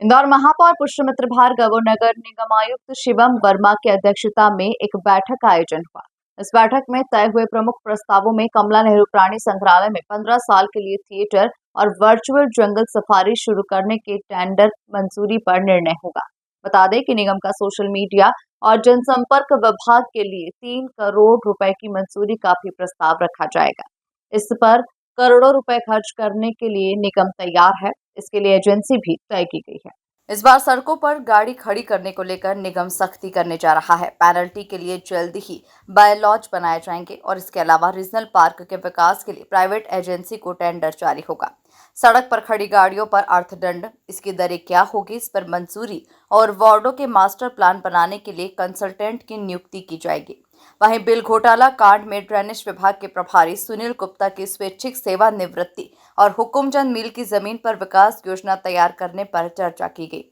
इंदौर महापौर पुष्यमित्र भार्गव और नगर निगम आयुक्त शिवम वर्मा की अध्यक्षता में एक बैठक का आयोजन हुआ। इस बैठक में तय हुए प्रमुख प्रस्तावों में कमला नेहरू प्राणी संग्रहालय में 15 साल के लिए थिएटर और वर्चुअल जंगल सफारी शुरू करने के टेंडर मंजूरी पर निर्णय होगा। बता दें कि निगम का सोशल मीडिया और जनसंपर्क विभाग के लिए 3 करोड़ रुपए की मंजूरी का भी प्रस्ताव रखा जाएगा। इस पर करोड़ों रुपए खर्च करने के लिए निगम तैयार है। इसके लिए एजेंसी भी तय की गई है। इस बार सड़कों पर गाड़ी खड़ी करने को लेकर निगम सख्ती करने जा रहा है। पेनल्टी के लिए जल्द ही बायलॉज बनाए जाएंगे और इसके अलावा रीजनल पार्क के विकास के लिए प्राइवेट एजेंसी को टेंडर जारी होगा। सड़क पर खड़ी गाड़ियों पर अर्थदंड, इसकी दरें क्या होगी, इस पर मंजूरी और वार्डों के मास्टर प्लान बनाने के लिए कंसल्टेंट की नियुक्ति की जाएगी। वहीं बिल घोटाला कांड में ड्रेनेज विभाग के प्रभारी सुनील गुप्ता की स्वैच्छिक सेवानिवृत्ति और हुकुमचंद मिल की जमीन पर विकास योजना तैयार करने पर चर्चा की गई।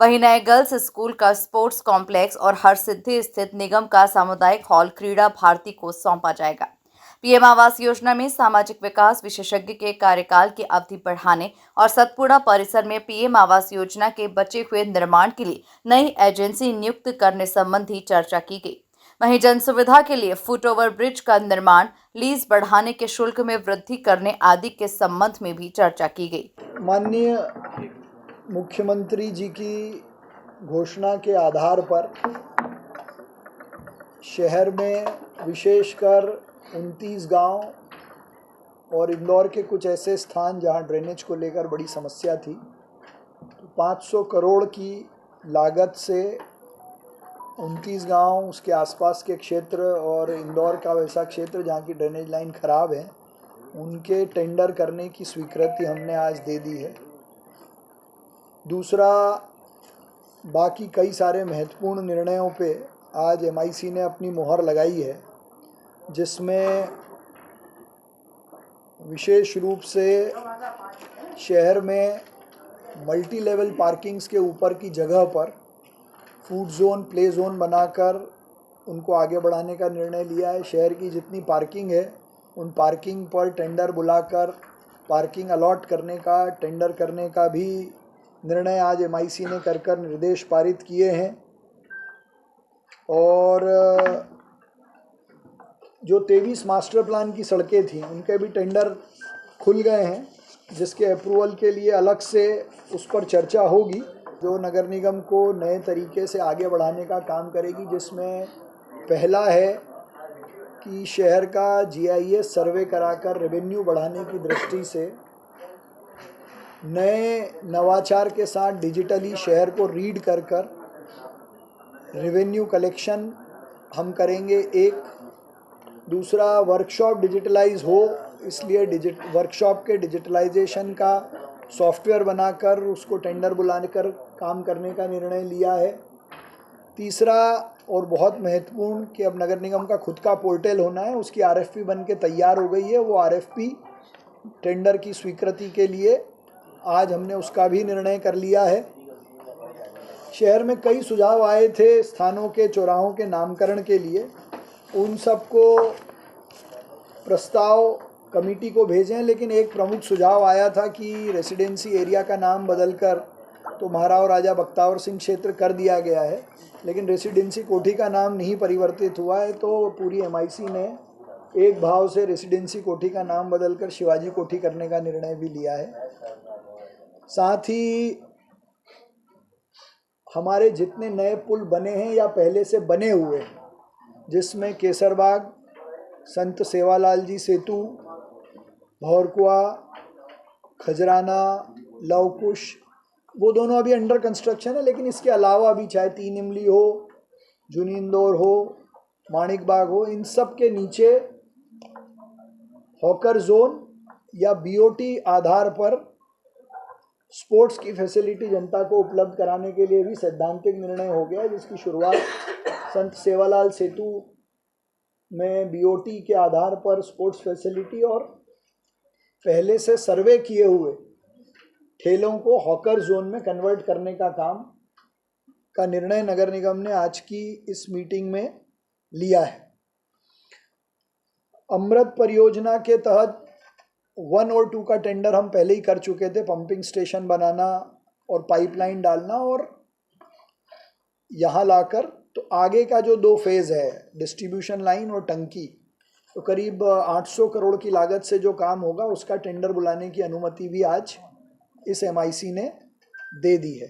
वहीं नए गर्ल्स स्कूल का स्पोर्ट्स कॉम्प्लेक्स और हरसिद्धि स्थित निगम का सामुदायिक हॉल क्रीड़ा भारती को सौंपा जाएगा। पीएम आवास योजना में सामाजिक विकास विशेषज्ञ के कार्यकाल की अवधि बढ़ाने और सतपुड़ा परिसर में पीएम आवास योजना के बचे हुए निर्माण के लिए नई एजेंसी नियुक्त करने संबंधी चर्चा की गई। वहीं जन सुविधा के लिए फुट ओवर ब्रिज का निर्माण, लीज बढ़ाने के शुल्क में वृद्धि करने आदि के संबंध में भी चर्चा की गई। माननीय मुख्यमंत्री जी की घोषणा के आधार पर शहर में विशेषकर 29 गांव और इंदौर के कुछ ऐसे स्थान जहां ड्रेनेज को लेकर बड़ी समस्या थी, 500 करोड़ की लागत से 29 गांव, उसके आसपास के क्षेत्र और इंदौर का वैसा क्षेत्र जहां की ड्रेनेज लाइन ख़राब है, उनके टेंडर करने की स्वीकृति हमने आज दे दी है। दूसरा, बाकी कई सारे महत्वपूर्ण निर्णयों पे आज एमआईसी ने अपनी मुहर लगाई है, जिसमें विशेष रूप से शहर में मल्टी लेवल पार्किंग्स के ऊपर की जगह पर फूड जोन, प्ले जोन बनाकर उनको आगे बढ़ाने का निर्णय लिया है। शहर की जितनी पार्किंग है, उन पार्किंग पर टेंडर बुलाकर पार्किंग अलॉट करने का, टेंडर करने का भी निर्णय आज एमआईसी ने कर निर्देश पारित किए हैं। और जो 23 मास्टर प्लान की सड़कें थीं, उनके भी टेंडर खुल गए हैं, जिसके अप्रूवल के लिए अलग से उस पर चर्चा होगी, जो नगर निगम को नए तरीके से आगे बढ़ाने का काम करेगी। जिसमें पहला है कि शहर का जीआईएस सर्वे कराकर रेवेन्यू बढ़ाने की दृष्टि से नए नवाचार के साथ डिजिटली शहर को रीड कर रेवेन्यू कलेक्शन हम करेंगे। एक दूसरा, वर्कशॉप डिजिटलाइज हो, इसलिए वर्कशॉप के डिजिटलाइजेशन का सॉफ्टवेयर बनाकर उसको टेंडर बुलाकर काम करने का निर्णय लिया है। तीसरा और बहुत महत्वपूर्ण कि अब नगर निगम का खुद का पोर्टल होना है, उसकी आरएफपी बन के तैयार हो गई है। वो आरएफपी टेंडर की स्वीकृति के लिए आज हमने उसका भी निर्णय कर लिया है। शहर में कई सुझाव आए थे स्थानों के, चौराहों के नामकरण के लिए, उन सबको प्रस्ताव कमेटी को भेजें, लेकिन एक प्रमुख सुझाव आया था कि रेसिडेंसी एरिया का नाम बदलकर तो महाराव राजा बख्तावर सिंह क्षेत्र कर दिया गया है, लेकिन रेसिडेंसी कोठी का नाम नहीं परिवर्तित हुआ है। तो पूरी एमआईसी ने एक भाव से रेसिडेंसी कोठी का नाम बदलकर शिवाजी कोठी करने का निर्णय भी लिया है। साथ ही हमारे जितने नए पुल बने हैं या पहले से बने हुए हैं, जिसमें केसरबाग, संत सेवालाल जी सेतु, भौरकुआ, खजराना, लवकुश, वो दोनों अभी अंडर कंस्ट्रक्शन है। लेकिन इसके अलावा भी चाहे 3 इमली हो, जूनी इंदौर हो, माणिक बाग हो, इन सब के नीचे हॉकर जोन या बीओटी आधार पर स्पोर्ट्स की फैसिलिटी जनता को उपलब्ध कराने के लिए भी सैद्धांतिक निर्णय हो गया, जिसकी शुरुआत संत सेवालाल सेतु में बीओटी के आधार पर स्पोर्ट्स फैसिलिटी और पहले से सर्वे किए हुए ठेलों को हॉकर जोन में कन्वर्ट करने का काम का निर्णय नगर निगम ने आज की इस मीटिंग में लिया है। अमृत परियोजना के तहत 1 और 2 का टेंडर हम पहले ही कर चुके थे। पंपिंग स्टेशन बनाना, और पाइपलाइन डालना और यहाँ लाकर, तो आगे का जो 2 फेज़ है डिस्ट्रीब्यूशन लाइन और टंकी, तो करीब 800 करोड़ की लागत से जो काम होगा उसका टेंडर बुलाने की अनुमति भी आज इस MIC ने दे दी है।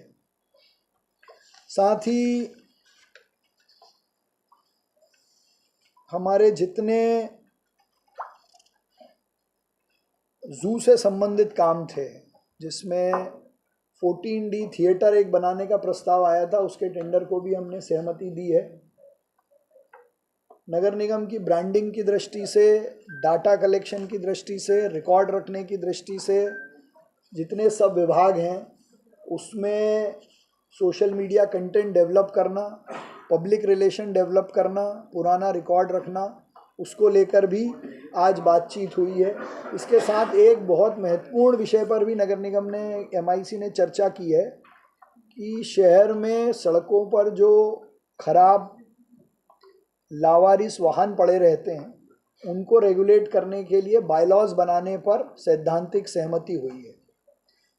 साथ ही हमारे जितने जू से संबंधित काम थे, जिसमें 14D थिएटर एक बनाने का प्रस्ताव आया था, उसके टेंडर को भी हमने सहमति दी है। नगर निगम की ब्रांडिंग की दृष्टि से, डाटा कलेक्शन की दृष्टि से, रिकॉर्ड रखने की दृष्टि से जितने सब विभाग हैं उसमें सोशल मीडिया कंटेंट डेवलप करना, पब्लिक रिलेशन डेवलप करना, पुराना रिकॉर्ड रखना, उसको लेकर भी आज बातचीत हुई है। इसके साथ एक बहुत महत्वपूर्ण विषय पर भी नगर निगम ने, MIC ने चर्चा की है कि शहर में सड़कों पर जो खराब लावारिस वाहन पड़े रहते हैं उनको रेगुलेट करने के लिए बायलॉज बनाने पर सैद्धांतिक सहमति हुई है।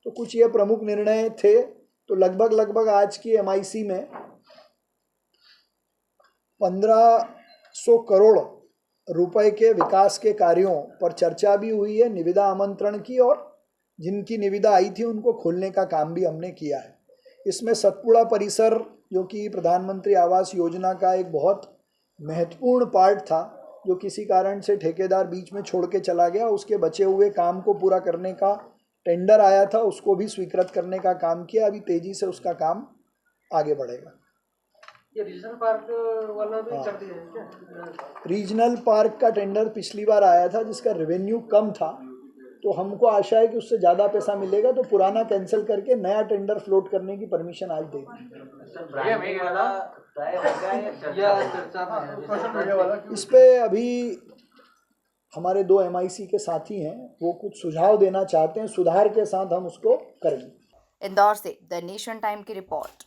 तो कुछ ये प्रमुख निर्णय थे। तो लगभग आज की MIC में 1500 करोड़ रुपए के विकास के कार्यों पर चर्चा भी हुई है, निविदा आमंत्रण की, और जिनकी निविदा आई थी उनको खोलने का काम भी हमने किया है। इसमें सतपुड़ा परिसर, जो कि प्रधानमंत्री आवास योजना का एक बहुत महत्वपूर्ण पार्ट था, जो किसी कारण से ठेकेदार बीच में छोड़ के चला गया, उसके बचे हुए काम को पूरा करने का टेंडर आया था, उसको भी स्वीकृत करने का काम किया। अभी तेजी से उसका काम आगे बढ़ेगा। ये रीजनल पार्क वाला भी कर दिया है क्या? रीजनल पार्क का टेंडर पिछली बार आया था जिसका रेवेन्यू कम था, तो हमको आशा है कि उससे ज़्यादा पैसा मिलेगा, तो पुराना कैंसिल करके नया टेंडर फ्लोट करने की परमिशन आज दे दी। इस पे अभी हमारे 2 MIC के साथी हैं, वो कुछ सुझाव देना चाहते हैं, सुधार के साथ हम उसको करेंगे। इंदौर से द नेशन टाइम की रिपोर्ट।